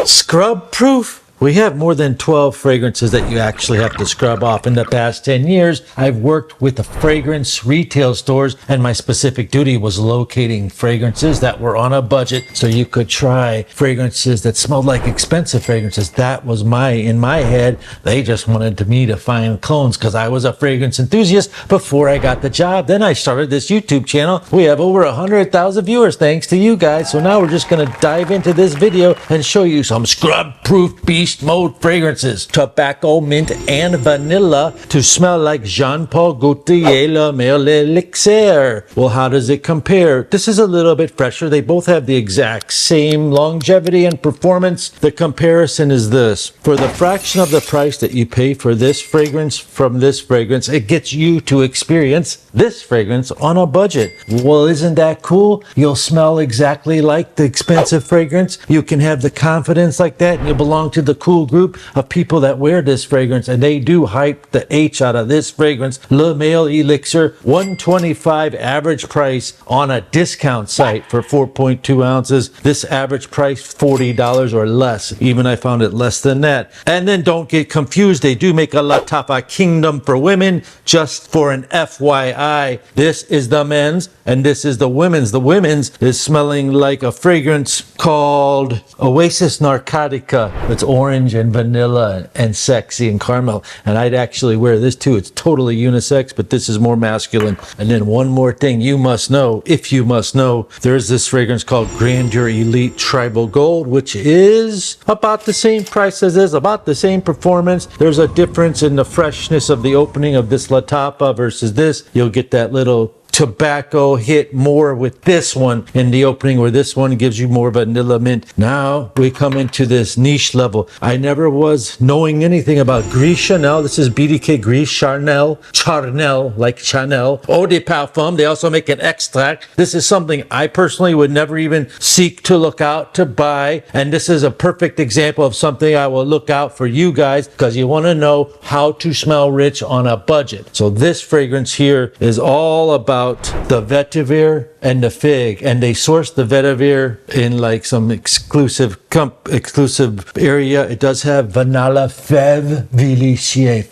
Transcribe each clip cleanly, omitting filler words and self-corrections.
Scrub proof? We have more than 12 fragrances that you actually have to scrub off. In the past 10 years, I've worked with the fragrance retail stores, and my specific duty was locating fragrances that were on a budget so you could try fragrances that smelled like expensive fragrances. That was in my head, they just wanted me to find clones because I was a fragrance enthusiast before I got the job. Then I started this YouTube channel. We have over 100,000 viewers thanks to you guys. So now we're just going to dive into this video and show you some scrub-proof beast mode fragrances, tobacco, mint, and vanilla to smell like Jean-Paul Gaultier Le Male Elixir. Well, how does it compare? This is a little bit fresher. They both have the exact same longevity and performance. The comparison is this. For the fraction of the price that you pay for this fragrance from this fragrance, it gets you to experience this fragrance on a budget. Well, isn't that cool? You'll smell exactly like the expensive fragrance. You can have the confidence like that, and you belong to the cool group of people that wear this fragrance, and they do hype the H out of this fragrance. Le Male Elixir, $125 average price on a discount site for 4.2 ounces. This average price $40 or less. Even I found it less than that. And then don't get confused, they do make a La Tapa Kingdom for women. Just for an FYI, this is the men's and this is the women's. The women's is smelling like a fragrance called Oasis Narcotica. It's orange and vanilla and sexy and caramel, and I'd actually wear this too. It's totally unisex, but this is more masculine. And then one more thing you must know, if you must know, there's this fragrance called Grandeur Elite Tribal Gold, which is about the same price as this, about the same performance. There's a difference in the freshness of the opening of this La Tapa versus this. You'll get that little tobacco hit more with this one in the opening, where this one gives you more vanilla mint. Now we come into this niche level. I never was knowing anything about Gris Chanel. This is BDK Gouache Charel, like Chanel. Eau de Parfum. They also make an extract. This is something I personally would never even seek to look out to buy, and this is a perfect example of something I will look out for you guys because you want to know how to smell rich on a budget. So this fragrance here is all about the vetiver and the fig, and they source the vetiver in like some exclusive area. It does have vanilla fève délicieux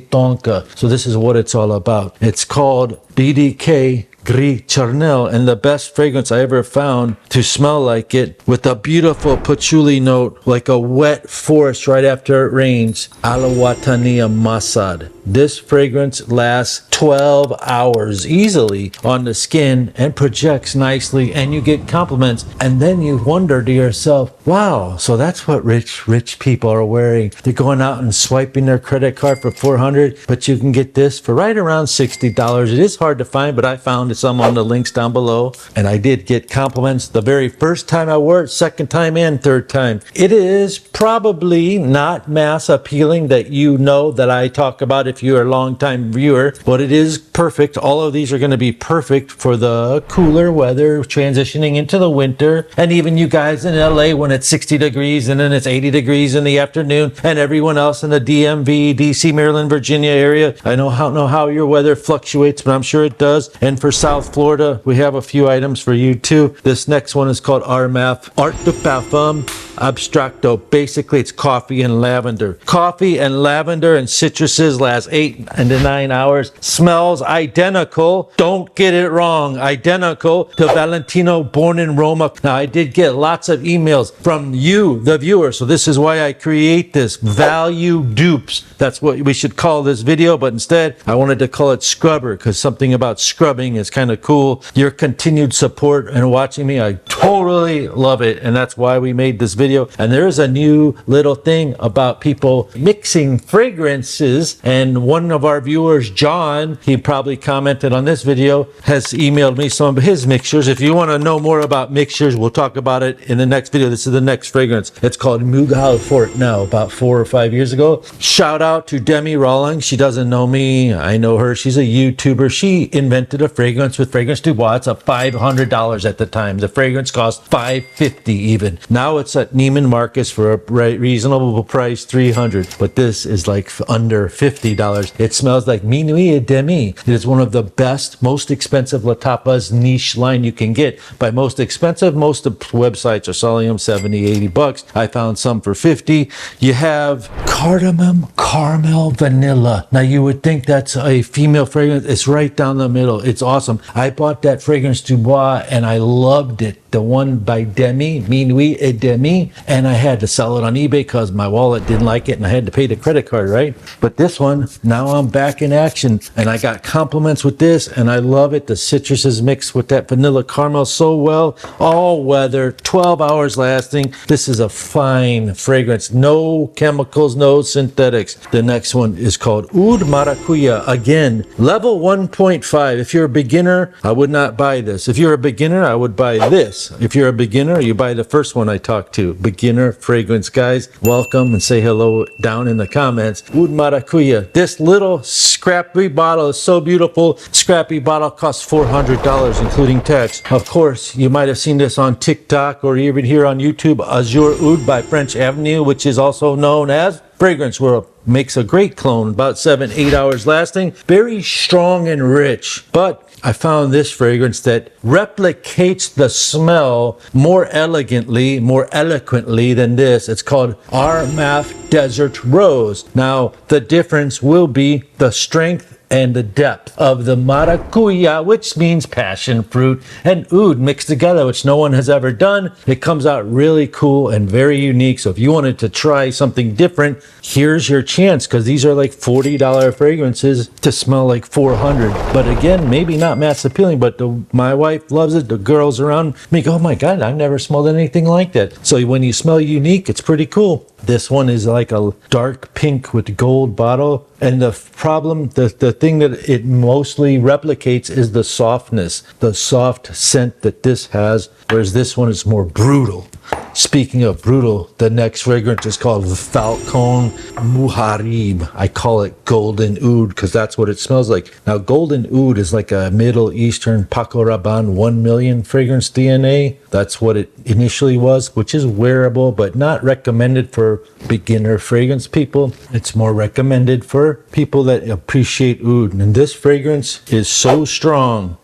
tonka. So this is what it's all about. It's called BDK Gouache Charel, and the best fragrance I ever found to smell like it, with a beautiful patchouli note, like a wet forest right after it rains. Alaia Masad. This fragrance lasts 12 hours easily on the skin and projects nicely, and you get compliments, and then you wonder to yourself, wow, so that's what rich people are wearing. They're going out and swiping their credit card for $400, but you can get this for right around $60. It is hard to find, but I found some on the links down below, and I did get compliments the very first time I wore it, second time and third time. It is probably not mass appealing that you know that I talk about if you're a long-time viewer, but it is perfect. All of these are going to be perfect for the cooler weather, transitioning into the winter, and even you guys in LA when it's 60 degrees and then it's 80 degrees in the afternoon, and everyone else in the DMV, DC, Maryland, Virginia area. I don't know how your weather fluctuates, but I'm sure it does. And for South Florida, we have a few items for you too. This next one is called RMF Artam Abstracto. Basically, it's coffee and lavender. Coffee and lavender and citruses last 8 to 9 hours. Smells identical. Don't get it wrong. Identical to Valentino Born in Roma. Now, I did get lots of emails from you, the viewer. So this is why I create this. Value dupes. That's what we should call this video. But instead, I wanted to call it Scrubber because something about scrubbing is kind of cool. Your continued support and watching me, I totally love it. And that's why we made this video. And there is a new little thing about people mixing fragrances. And one of our viewers, John, he probably commented on this video, has emailed me some of his mixtures. If you want to know more about mixtures, we'll talk about it in the next video. This is the next fragrance. It's called Mugler Fort now, about 4 or 5 years ago. Shout out to Demi Rawlings. She doesn't know me. I know her. She's a YouTuber. She invented a fragrance with Fragrance Du Bois. It's $500 at the time. The fragrance cost $550 even. Now it's at Neiman Marcus for a reasonable price, $300. But this is like under $50. It smells like Minuit et Demi. It is one of the best, most expensive La Tapa's niche line you can get. By most expensive, most of the websites are selling them 70, 80 bucks. I found some for 50. You have cardamom, caramel, vanilla. Now you would think that's a female fragrance. It's right down the middle. It's awesome. I bought that fragrance Du Bois and I loved it. The one by Demi, Minuit et Demi, and I had to sell it on eBay because my wallet didn't like it and I had to pay the credit card, right? But this one, now I'm back in action and I got compliments with this and I love it. The citrus is mixed with that vanilla caramel so well. All weather, 12 hours lasting. This is a fine fragrance. No chemicals, no synthetics. The next one is called Oud Maracuya. Again, level 1.5. If you're a beginner, I would not buy this. If you're a beginner, I would buy this. If you're a beginner, you buy the first one I talked to. Beginner fragrance guys, welcome and say hello down in the comments. Oud Maracuya. This little Scrappy bottle is so beautiful. Scrappy bottle costs $400 including tax. Of course, you might have seen this on TikTok or even here on YouTube. Azure Oud by French Avenue, which is also known as Fragrance World. Makes a great clone, about 7-8 hours lasting. Very strong and rich, but I found this fragrance that replicates the smell more elegantly, more eloquently than this. It's called RMF Desert Rose. Now, the difference will be the strength and the depth of the maracuya, which means passion fruit, and oud mixed together, which no one has ever done. It comes out really cool and very unique. So if you wanted to try something different, here's your chance, because these are like $40 fragrances to smell like 400. But again, maybe not mass appealing, but my wife loves it. The girls around me go, oh my God, I've never smelled anything like that. So when you smell unique, it's pretty cool. This one is like a dark pink with gold bottle. And the problem, the thing that it mostly replicates is the softness, the soft scent that this has, whereas this one is more brutal. Speaking of brutal, the next fragrance is called Falcone Muhar. I call it Golden Oud because that's what it smells like. Now, Golden Oud is like a Middle Eastern Paco Rabanne 1 million fragrance DNA. That's what it initially was, which is wearable, but not recommended for beginner fragrance people. It's more recommended for people that appreciate oud. And this fragrance is so strong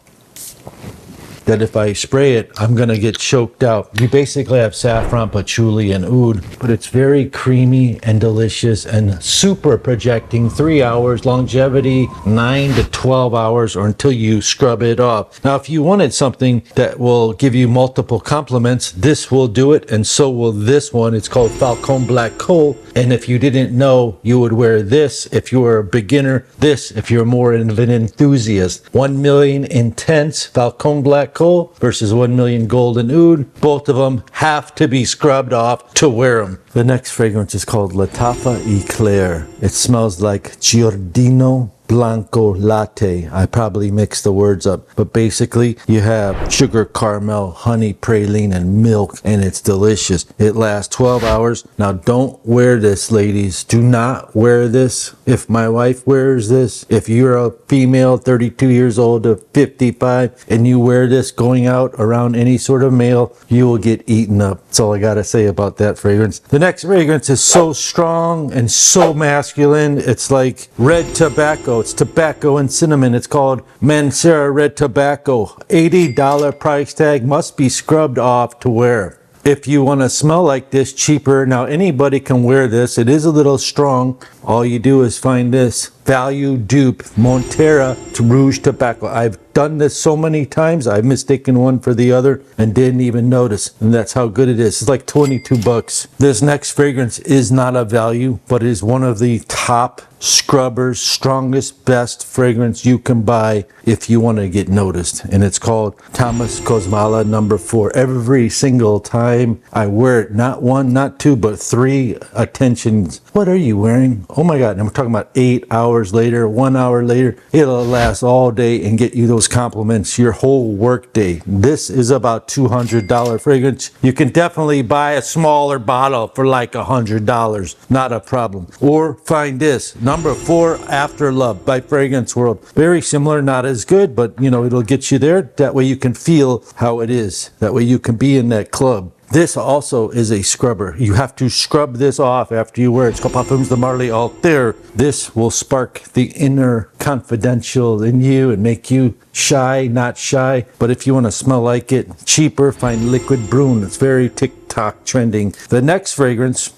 that if I spray it, I'm gonna get choked out. You basically have saffron, patchouli, and oud, but it's very creamy and delicious and super projecting. 3 hours, longevity 9 to 12 hours, or until you scrub it off. Now, if you wanted something that will give you multiple compliments, this will do it, and so will this one. It's called Falcone Black Coal, and if you didn't know, you would wear this if you were a beginner, this if you're more of an enthusiast. 1 million intense Falcone Black Coal versus 1 million Golden Oud. Both of them have to be scrubbed off to wear them. The next fragrance is called Latafa Eclair. It smells like Giordino Blanco Latte. I probably mixed the words up, but basically you have sugar caramel, honey praline, and milk, and it's delicious. It lasts 12 hours. Now, don't wear this, ladies. Do not wear this. If my wife wears this, if you're a female 32 years old to 55 and you wear this going out around any sort of male, you will get eaten up. That's all I gotta say about that fragrance. The next fragrance is so strong and so masculine. It's like red tobacco. It's tobacco and cinnamon. It's called Manera Red Tobacco. $80 price tag, must be scrubbed off to wear. If you want to smell like this cheaper, now anybody can wear this. It is a little strong. All you do is find this value dupe Montera to Rouge tobacco. I've done this so many times. I've mistaken one for the other and didn't even notice. And that's how good it is. It's like 22 bucks. This next fragrance is not a value, but it is one of the top scrubbers, strongest, best fragrance you can buy if you want to get noticed. And it's called Thomas Cosmala No. 4. Every single time I wear it, not one, not two, but 3 attentions. What are you wearing? Oh my God, I'm talking about 8 hours later, 1 hour later. It'll last all day and get you those compliments your whole work day. This is about $200 fragrance. You can definitely buy a smaller bottle for like $100. Not a problem. Or find this, No. 4, After Love by Fragrance World. Very similar, not as good, but you know, it'll get you there. That way you can feel how it is. That way you can be in that club. This also is a scrubber. You have to scrub this off after you wear it. It's called Parfums de Marley All There. This will spark the inner confidential in you and make you shy, not shy. But if you want to smell like it, cheaper, find Liquid Brune. It's very TikTok trending. The next fragrance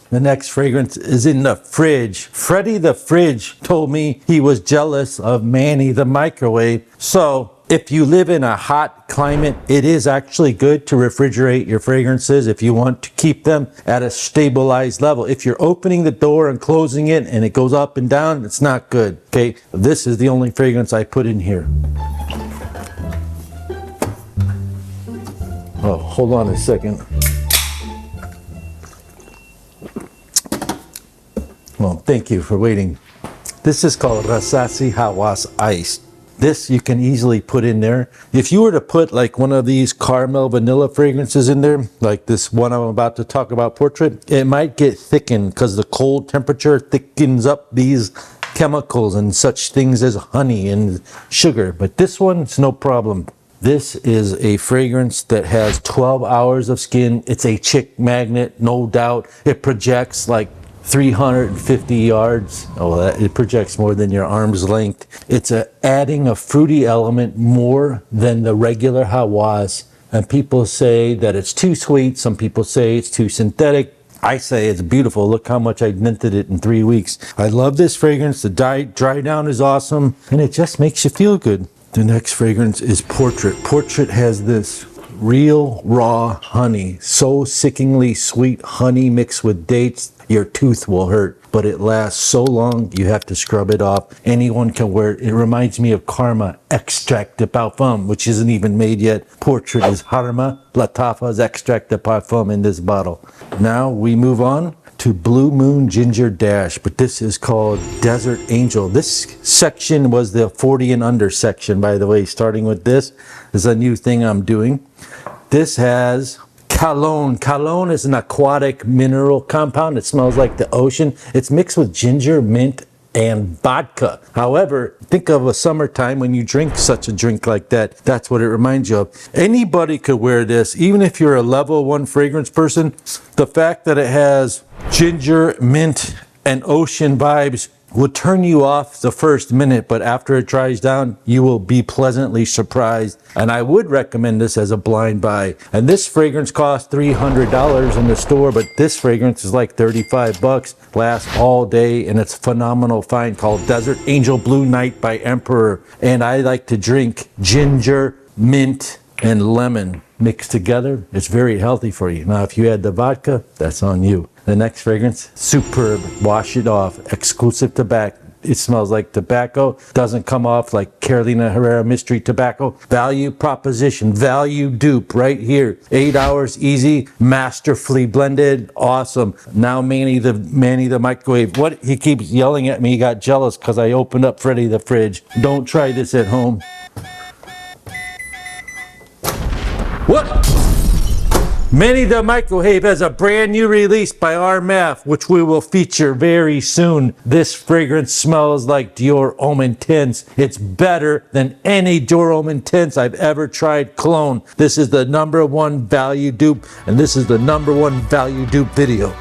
is in the fridge. Freddy the Fridge told me he was jealous of Manny the microwave. So if you live in a hot climate, it is actually good to refrigerate your fragrances if you want to keep them at a stabilized level. If you're opening the door and closing it and it goes up and down, it's not good. Okay, this is the only fragrance I put in here. Oh, hold on a second. Well, thank you for waiting. This is called Rassi Haas Ice. This you can easily put in there. If you were to put like one of these caramel vanilla fragrances in there, like this one I'm about to talk about, Portrait, it might get thickened because the cold temperature thickens up these chemicals and such things as honey and sugar. But this one, it's no problem. This is a fragrance that has 12 hours of skin. It's a chick magnet, no doubt. It projects like 350 yards. Oh, it projects more than your arm's length. It's adding a fruity element more than the regular Hawas. And people say that it's too sweet. Some people say it's too synthetic. I say it's beautiful. Look how much I dented it in 3 weeks. I love this fragrance. The dry down is awesome. And it just makes you feel good. The next fragrance is Portrait. Portrait has this real raw honey. So sickeningly sweet honey mixed with dates. Your tooth will hurt, but it lasts so long, you have to scrub it off. Anyone can wear it. It reminds me of Karma Extract de Parfum, which isn't even made yet. Portrait is Harma Latafa's Extract de Parfum in this bottle. Now we move on to Blue Moon Ginger Dash, but this is called Desert Angel. This section was the 40 and under section, by the way. Starting with this is a new thing I'm doing. This has Cologne. Cologne is an aquatic mineral compound. It smells like the ocean. It's mixed with ginger, mint, and vodka. However, think of a summertime when you drink such a drink like that. That's what it reminds you of. Anybody could wear this, even if you're a level 1 fragrance person. The fact that it has ginger, mint, and ocean vibes will turn you off the first minute, but after it dries down, you will be pleasantly surprised. And I would recommend this as a blind buy. And this fragrance costs $300 in the store, but this fragrance is like 35 bucks, lasts all day, and it's a phenomenal find called Desert Angel Blue Night by Emperor. And I like to drink ginger, mint, and lemon mixed together. It's very healthy for you. Now, if you add the vodka, that's on you. The next fragrance, superb. Wash it off. Exclusive tobacco. It smells like tobacco. Doesn't come off like Carolina Herrera Mystery Tobacco. Value proposition. Value dupe right here. 8 hours easy. Masterfully blended. Awesome. Now Manny the microwave. What? He keeps yelling at me. He got jealous because I opened up Freddy the Fridge. Don't try this at home. What? Manny the Microwave has a brand new release by RMF, which we will feature very soon. This fragrance smells like Dior Homme Intense. It's better than any Dior Homme Intense I've ever tried cologne. This is the #1 value dupe, and this is the #1 value dupe video.